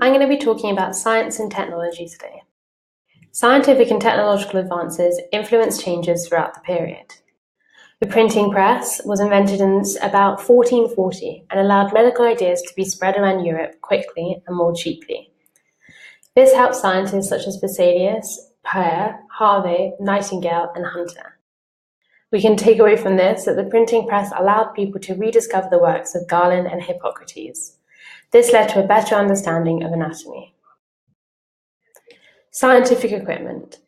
I'm going to be talking about science and technology today. Scientific and technological advances influenced changes throughout the period. The printing press was invented in about 1440 and allowed medical ideas to be spread around Europe quickly and more cheaply. This helped scientists such as Vesalius, Peyer, Harvey, Nightingale, and Hunter. We can take away from this that the printing press allowed people to rediscover the works of Galen and Hippocrates. This led to a better understanding of anatomy. Scientific equipment.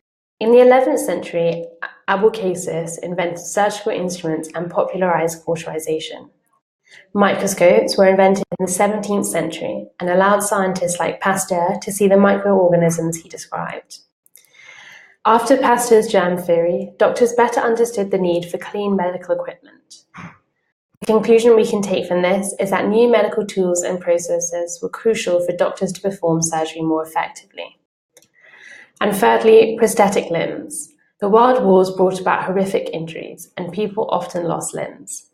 In the 11th century, Abulcasis invented surgical instruments and popularized cauterization. Microscopes were invented in the 17th century and allowed scientists like Pasteur to see the microorganisms he described. After Pasteur's germ theory, doctors better understood the need for clean medical equipment. The conclusion we can take from this is that new medical tools and processes were crucial for doctors to perform surgery more effectively. And thirdly, prosthetic limbs. The World Wars brought about horrific injuries, and people often lost limbs.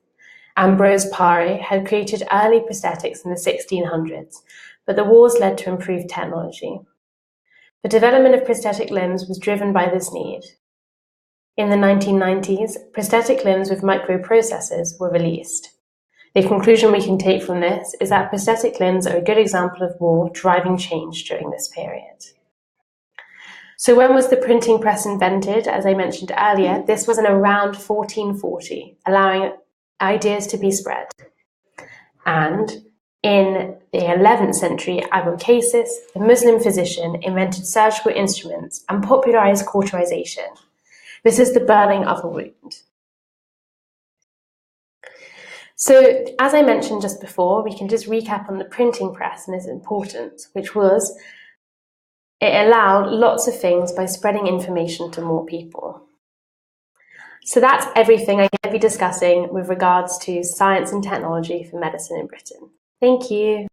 Ambrose Paré had created early prosthetics in the 1600s, but the wars led to improved technology. The development of prosthetic limbs was driven by this need. In the 1990s, prosthetic limbs with microprocessors were released. The conclusion we can take from this is that prosthetic limbs are a good example of war driving change during this period. So when was the printing press invented? As I mentioned earlier, this was in around 1440, allowing ideas to be spread. And in the 11th century, Abulcasis, the Muslim physician, invented surgical instruments and popularized cauterization. This is the burning of a wound. So, as I mentioned just before, we can just recap on the printing press and its importance, which was it allowed lots of things by spreading information to more people. So that's everything I'm going to be discussing with regards to science and technology for medicine in Britain. Thank you.